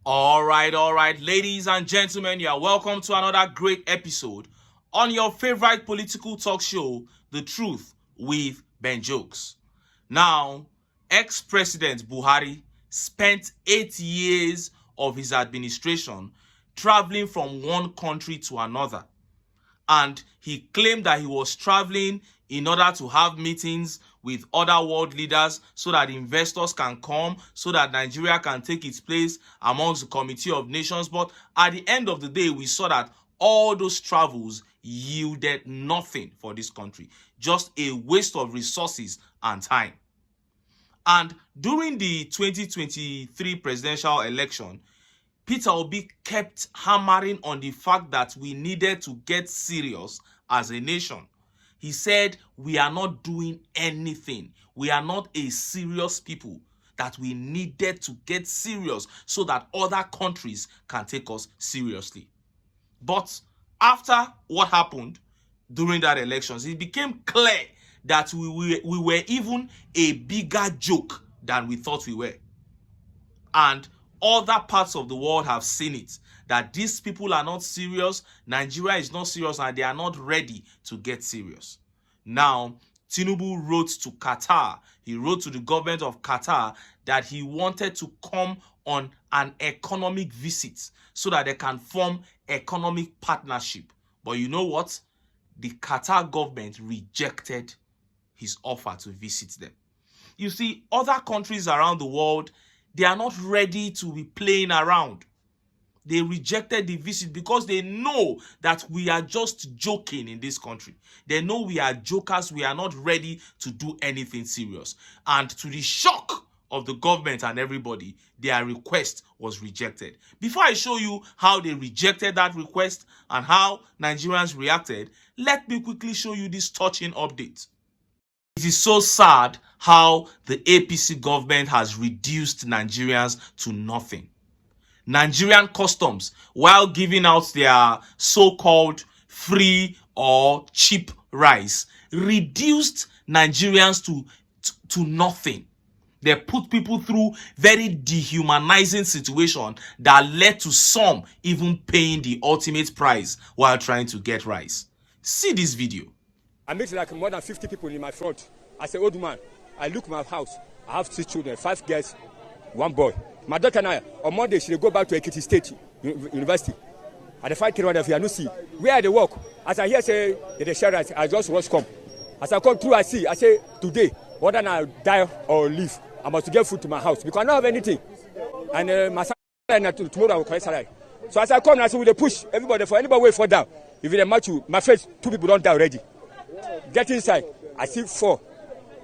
All right, ladies and gentlemen, you are welcome to another great episode on your favorite political talk show, The Truth with Ben Jokes. Now, ex-President Buhari spent 8 years of his administration traveling from one country to another, and he claimed that he was traveling in order to have meetings with other world leaders so that investors can come, so that Nigeria can take its place amongst the Committee of Nations. But at the end of the day, we saw that all those travels yielded nothing for this country, just a waste of resources and time. And during the 2023 presidential election, Peter Obi kept hammering on the fact that we needed to get serious as a nation. He said, we are not doing anything. We are not a serious people, that we needed to get serious so that other countries can take us seriously. But after what happened during that elections, it became clear that we were even a bigger joke than we thought we were. And other parts of the world have seen it, that these people are not serious, Nigeria is not serious, and they are not ready to get serious. Now, TINUBU wrote to QATAR, he wrote to the government of QATAR that he wanted to come on an economic visit so that they can form economic partnership. But you know what? The QATAR government rejected his offer to visit them. You see, other countries around the world, they are not ready to be playing around. They rejected the visit because they know that we are just joking in this country. They know we are jokers. We are not ready to do anything serious. And to the shock of the government and everybody, their request was rejected. Before I show you how they rejected that request and how Nigerians reacted, let me quickly show you this touching update. It is so sad how the APC government has reduced Nigerians to nothing. Nigerian customs, while giving out their so-called free or cheap rice, reduced Nigerians to nothing. They put people through very dehumanizing situation that led to some even paying the ultimate price while trying to get rice. See this video. I met like more than 50 people in my front. As an old man, I look my house. I have 6 children, 5 girls, 1 boy. My daughter and I, on Monday, she will go back to Ekiti State University. At the 5 kilometers, I don't see. Where they work? As I hear say, they share rice, I just rush come. As I come through, I say, today, whether I die or live, I must get food to my house because I don't have anything. And my salary, tomorrow I will collect salary. So as I come, I say, will they push everybody for anybody wait for down? If they match you, my face, 2 people don't die already. Get inside. I see 4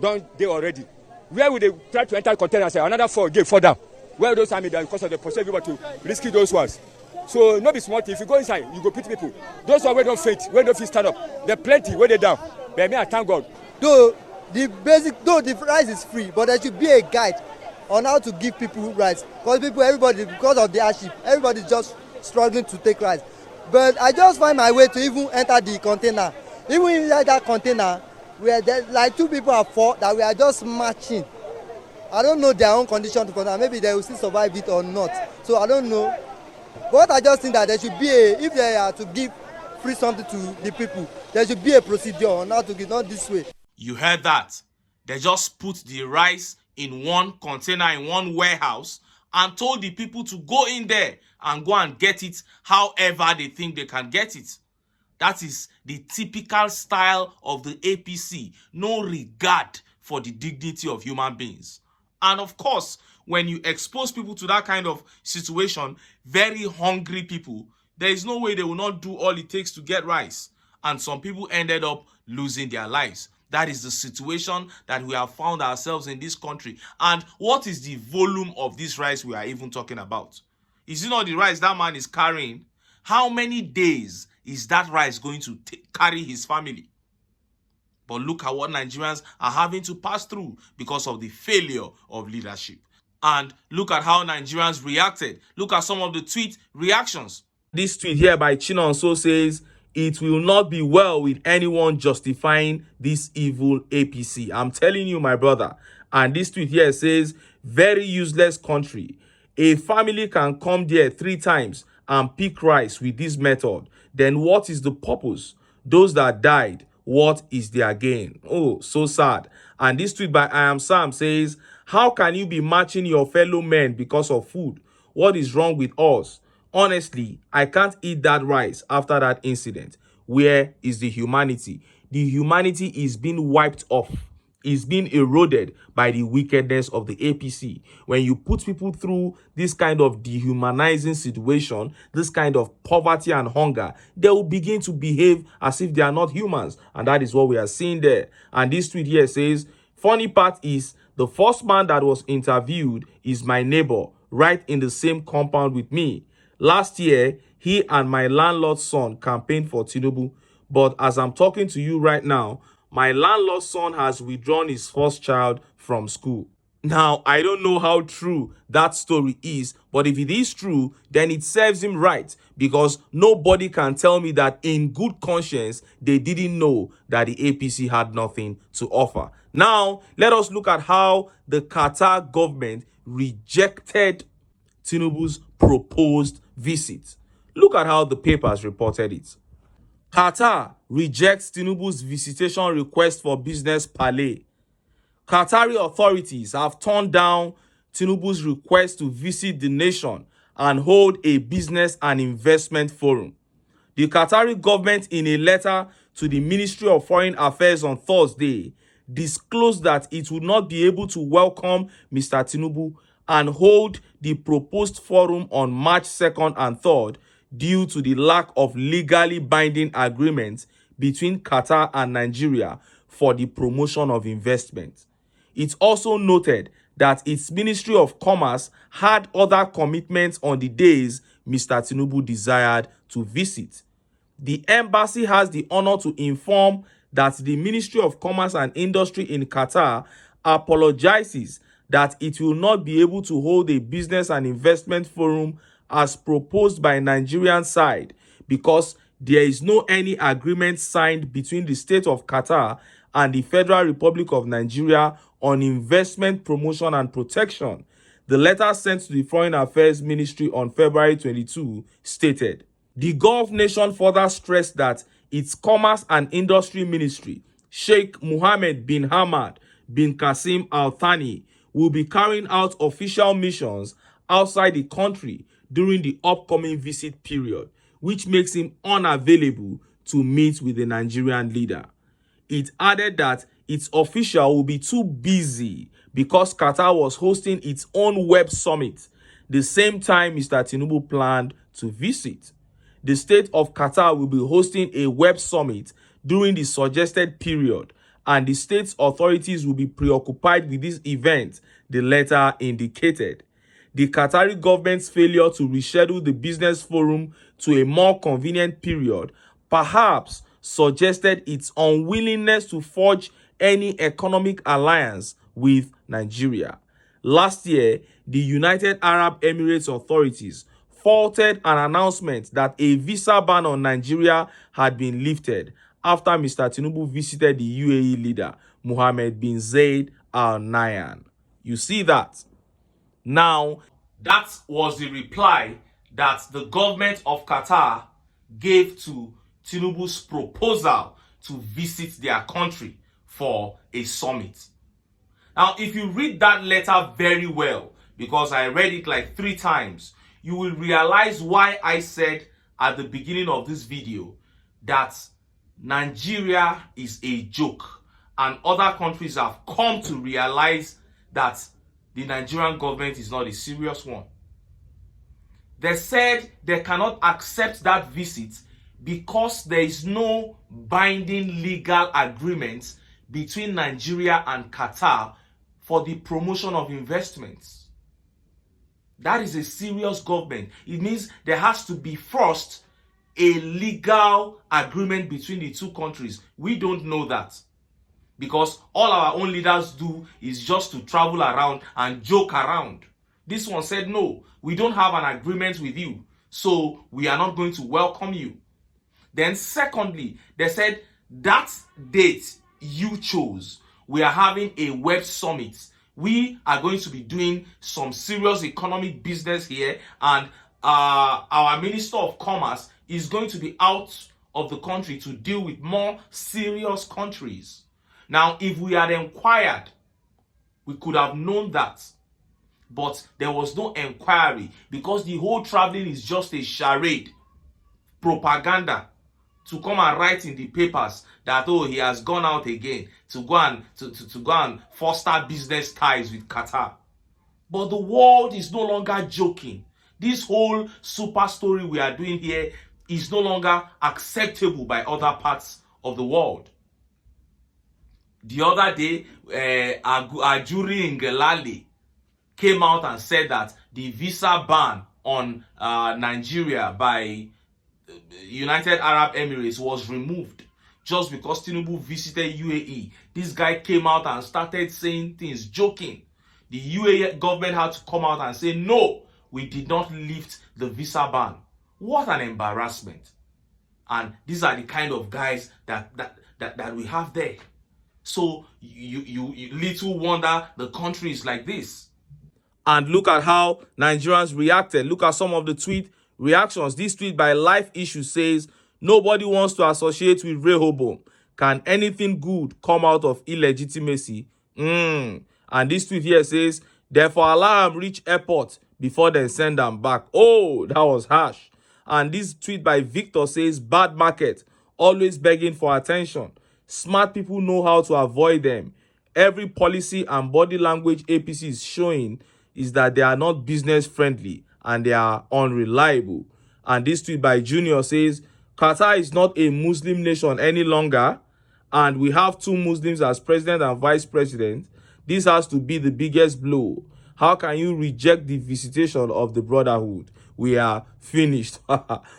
don't they already. Where will they try to enter container and say another 4 get 4 down? Where those army down because of the pursue everybody to risky those ones. So not be smart. If you go inside, you go pit people. Those who don't faint, when don't stand up, there plenty where they down. But me, I thank God. Though the rice is free, but there should be a guide on how to give people rice. Because everybody, because of the hardship, everybody's just struggling to take rice. But I just find my way to even enter the container. Even inside that container, where there like 2 people are 4 that we are just matching. I don't know their own condition to container. Maybe they will still survive it or not. So I don't know. But I just think that there should be if they are to give free something to the people, there should be a procedure on how to give, not this way. You heard that. They just put the rice in one container, in one warehouse, and told the people to go in there and go and get it however they think they can get it. That is the typical style of the APC. No regard for the dignity of human beings. And of course, when you expose people to that kind of situation, very hungry people, there is no way they will not do all it takes to get rice. And some people ended up losing their lives. That is the situation that we have found ourselves in this country. And what is the volume of this rice we are even talking about? Is it not the rice that man is carrying? How many days is that rice going to carry his family? But look at what Nigerians are having to pass through because of the failure of leadership. And look at how Nigerians reacted. Look at some of the tweet reactions. This tweet here by Chinonso says, "It will not be well with anyone justifying this evil APC." I'm telling you, my brother. And this tweet here says, "Very useless country. A family can come there 3 times and pick rice with this method. Then what is the purpose? Those that died, what is their gain? Oh, so sad. And this tweet by I Am Sam says, how can you be matching your fellow men because of food? What is wrong with us? Honestly, I can't eat that rice after that incident. Where is the humanity? The humanity is being wiped off. Is being eroded by the wickedness of the APC. When you put people through this kind of dehumanizing situation, this kind of poverty and hunger, they will begin to behave as if they are not humans. And that is what we are seeing there. And this tweet here says, funny part is, the first man that was interviewed is my neighbor, right in the same compound with me. Last year, he and my landlord's son campaigned for TINUBU. But as I'm talking to you right now, my landlord's son has withdrawn his first child from school. Now, I don't know how true that story is, but if it is true, then it serves him right, because nobody can tell me that in good conscience, they didn't know that the APC had nothing to offer. Now, let us look at how the Qatar government rejected Tinubu's proposed visit. Look at how the papers reported it. Qatar rejects Tinubu's visitation request for business parley. Qatari authorities have turned down Tinubu's request to visit the nation and hold a business and investment forum. The Qatari government, in a letter to the Ministry of Foreign Affairs on Thursday, disclosed that it would not be able to welcome Mr. Tinubu and hold the proposed forum on March 2nd and 3rd due to the lack of legally binding agreements between Qatar and Nigeria for the promotion of investment. It also noted that its Ministry of Commerce had other commitments on the days Mr. Tinubu desired to visit. The embassy has the honor to inform that the Ministry of Commerce and Industry in Qatar apologizes that it will not be able to hold a business and investment forum as proposed by Nigerian side because there is no any agreement signed between the state of Qatar and the Federal Republic of Nigeria on investment promotion and protection. The letter sent to the Foreign Affairs Ministry on February 22 stated, the Gulf nation further stressed that its Commerce and Industry Ministry, Sheikh Mohammed bin Hamad bin Qasim Al Thani, will be carrying out official missions outside the country during the upcoming visit period, which makes him unavailable to meet with the Nigerian leader. It added that its official will be too busy because Qatar was hosting its own web summit the same time Mr. Tinubu planned to visit. The state of Qatar will be hosting a web summit during the suggested period, and the state's authorities will be preoccupied with this event, the letter indicated. The Qatari government's failure to reschedule the business forum to a more convenient period perhaps suggested its unwillingness to forge any economic alliance with Nigeria. Last year, the United Arab Emirates authorities faulted an announcement that a visa ban on Nigeria had been lifted after Mr. Tinubu visited the UAE leader, Mohammed bin Zayed Al Nahyan. You see that? Now, that was the reply that the government of Qatar gave to Tinubu's proposal to visit their country for a summit. Now, if you read that letter very well, because I read it like 3 times, you will realize why I said at the beginning of this video that Nigeria is a joke, and other countries have come to realize that the Nigerian government is not a serious one. They said they cannot accept that visit because there is no binding legal agreement between Nigeria and Qatar for the promotion of investments. That is a serious government. It means there has to be first a legal agreement between the two countries. We don't know that, because all our own leaders do is just to travel around and joke around. This one said, no, we don't have an agreement with you, so we are not going to welcome you. Then secondly, they said that date you chose, we are having a web summit We are going to be doing some serious economic business here, and our Minister of Commerce is going to be out of the country to deal with more serious countries. Now, if we had inquired, we could have known that. But there was no inquiry because the whole traveling is just a charade, propaganda, to come and write in the papers that, oh, he has gone out again to go and foster business ties with Qatar. But the world is no longer joking. This whole super story we are doing here is no longer acceptable by other parts of the world. The other day, Ajuri Ngelale came out and said that the visa ban on Nigeria by United Arab Emirates was removed just because TINUBU visited UAE. This guy came out and started saying things, joking. The UAE government had to come out and say, no, we did not lift the visa ban. What an embarrassment. And these are the kind of guys that we have there. So you little wonder the country is like this. And look at how Nigerians reacted. Look at some of the tweet reactions. This tweet by Life Issue says, nobody wants to associate with Rehoboam. Can anything good come out of illegitimacy? And this tweet here says, therefore allow them reach airport before they send them back. Oh, that was harsh. And this tweet by Victor says, bad market, always begging for attention. Smart people know how to avoid them. Every policy and body language APC is showing is that they are not business friendly and they are unreliable. And this tweet by Junior says, Qatar is not a Muslim nation any longer, and we have 2 Muslims as president and vice president. This has to be the biggest blow. How can you reject the visitation of the brotherhood? We are finished.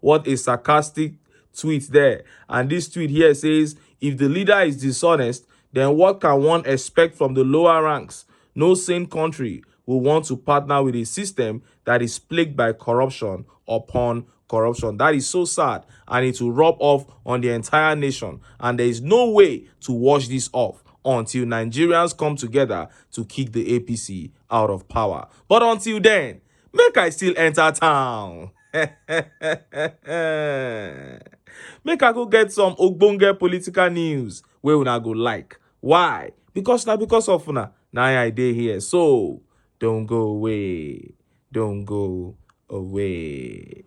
What a sarcastic tweet there. And this tweet here says, if the leader is dishonest, then what can one expect from the lower ranks? No sane country will want to partner with a system that is plagued by corruption upon corruption. That is so sad, and it will rub off on the entire nation. And there is no way to wash this off until Nigerians come together to kick the APC out of power. But until then, make I still enter town. Make I go get some ogbonge political news where una go like. Why? Because of una. Now I dey here. So don't go away. Don't go away.